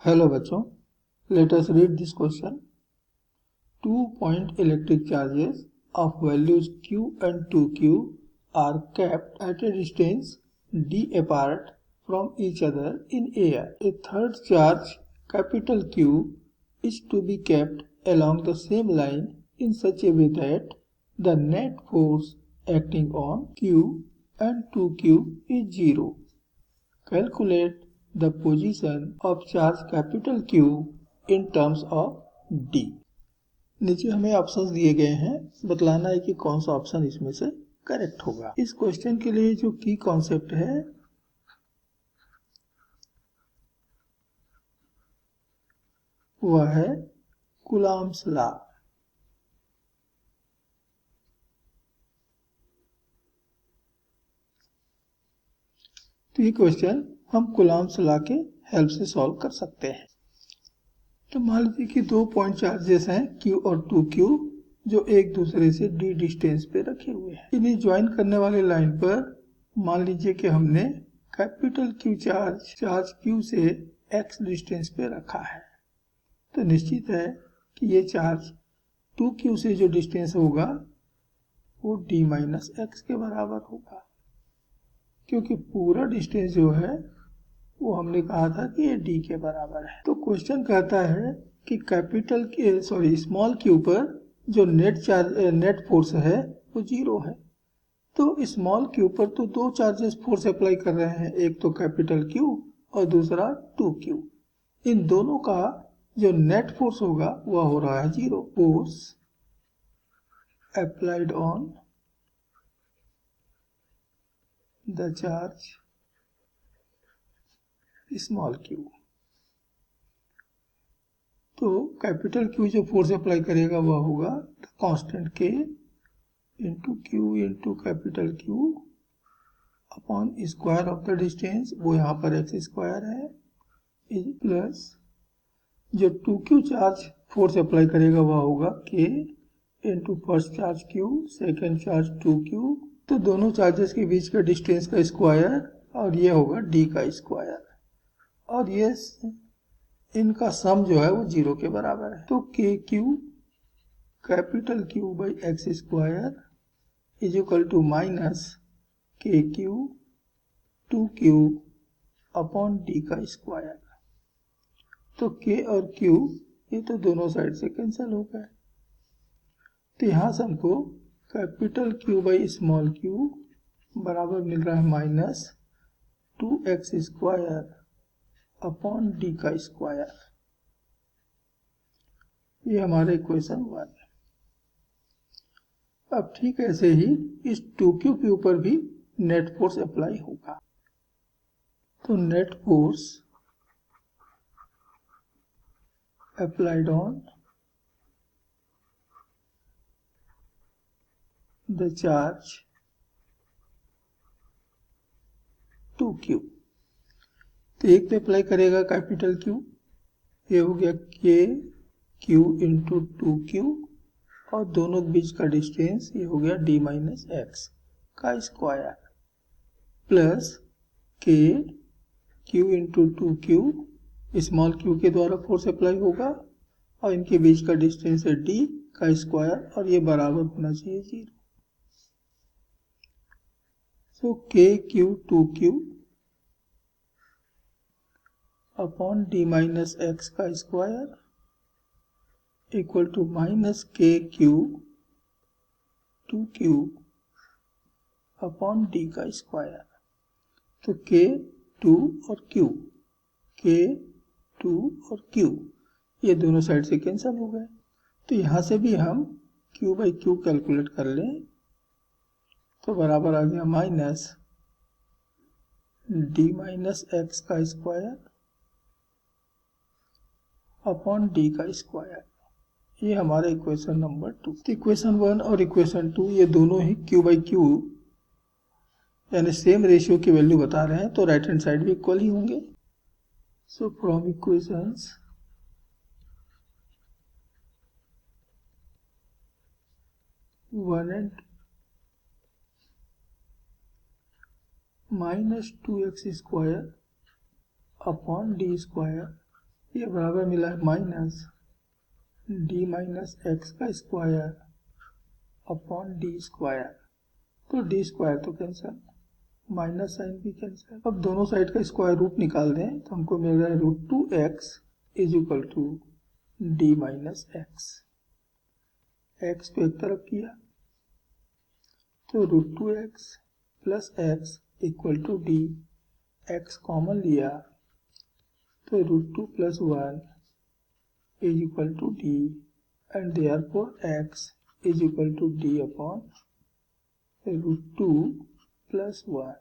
Hello बच्चों, let us read this question. 2 point electric charges of values q and 2q are kept at a distance d apart from each other in air. A third charge, capital Q, is to be kept along the same line in such a way that the net force acting on q and 2q is 0. Calculate the position of charge capital Q in terms of D. नीचे हमें options दिए गए हैं, बतलाना है कि कौन सा option इसमें से करेक्ट होगा. इस क्वेश्चन के लिए जो की कॉन्सेप्ट है वह है कूलॉम्स लॉ. तो ये क्वेश्चन हम कूलॉम्स लॉ के हेल्प से सॉल्व कर सकते हैं. तो मान लीजिए कि 2 पॉइंट चार्जेस हैं Q और 2Q जो एक दूसरे से D डिस्टेंस पे रखे हुए हैं. इन्हें ज्वाइन करने वाले लाइन पर मान लीजिए कि हमने कैपिटल Q चार्ज Q से X डिस्टेंस पे रखा है. तो निश्चित है कि ये चार्ज 2Q से जो डिस्टेंस होगा वो D माइनस X के बराबर होगा, क्योंकि पूरा डिस्टेंस जो है वो हमने कहा था कि ये D के बराबर है. तो क्वेश्चन कहता है कि स्मॉल q पर जो नेट फोर्स है वो 0 है. तो स्मॉल q पर तो दो चार्जेस फोर्स अप्लाई कर रहे हैं, एक तो कैपिटल Q और दूसरा 2Q. इन दोनों का जो नेट फोर्स होगा वह हो रहा है 0. Force applied on the charge small q. तो कैपिटल Q जो फोर्स अप्लाई करेगा वह होगा constant K into Q into capital Q upon square of the distance, वो यहाँ पर x स्क्वायर है, प्लस जो 2Q चार्ज फोर्स अप्लाई करेगा वह होगा K into first charge Q second charge 2Q. तो दोनों चार्जेस के बीच का डिस्टेंस का स्क्वायर और ये होगा D का स्क्वायर, और ये इनका सम जो है वो 0 के बराबर है. तो KQ capital Q by x square is equal to minus KQ 2Q upon D का स्क्वायर. तो K और Q ये तो दोनों साइड से कैंसिल हो गए. तो यहाँ से हमको capital Q by small q बराबर मिल रहा है minus 2x square upon D का स्क्वायर. ये हमारा इक्वेशन 1 है. अब ठीक ऐसे ही इस 2Q के ऊपर भी नेट फोर्स अप्लाई होगा. तो net force applied on the charge 2Q. तो एक पे अप्लाई करेगा कैपिटल Q, ये हो गया KQ इंटू 2Q, और दोनों के बीच का डिस्टेंस ये हो गया D माइनस एक्स का square, plus KQ into 2Q small q के द्वारा फोर्स अप्लाई होगा, और इनके बीच का डिस्टेंस है D का स्क्वायर, और ये बराबर होना चाहिए 0. So KQ 2Q upon D minus X का square equal to minus KQ 2Q upon D का स्क्वायर. तो K2 और Q ये दोनों साइड से कैंसिल हो गए. तो यहाँ से भी हम Q बाई Q कैलकुलेट कर लें तो बराबर आ गया माइनस D माइनस एक्स का स्क्वायर अपॉन D का स्क्वायर. ये हमारा इक्वेशन नंबर 2. इक्वेशन 1 और इक्वेशन 2 ये दोनों ही Q बाई Q यानी सेम रेशियो की वैल्यू बता रहे हैं, तो राइट हैंड साइड भी इक्वल ही होंगे. So from equations 1 and minus 2x square upon D square ये बराबर मिला है माइनस डी माइनस एक्स का स्क्वायर अपॉन डी स्क्वायर। तो डी स्क्वायर तो कैंसिल, माइनस साइन भी कैंसिल। अब दोनों साइड का स्क्वायर रूट निकाल दें तो हमको मिल रहा है root two x is equal to D minus x. X को एक तरफ किया तो root two x plus x equal to D, x common लिया तो root two plus one is equal to D and therefore x is equal to D upon root two plus one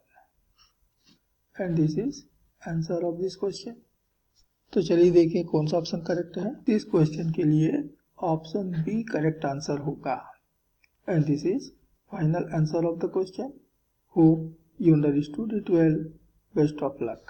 and this is answer of this question. तो चलिए देखें कौन सा option correct है। इस question के लिए ऑप्शन बी करेक्ट आंसर होगा and this is final answer of the question. Hope you understood it well. Best of luck.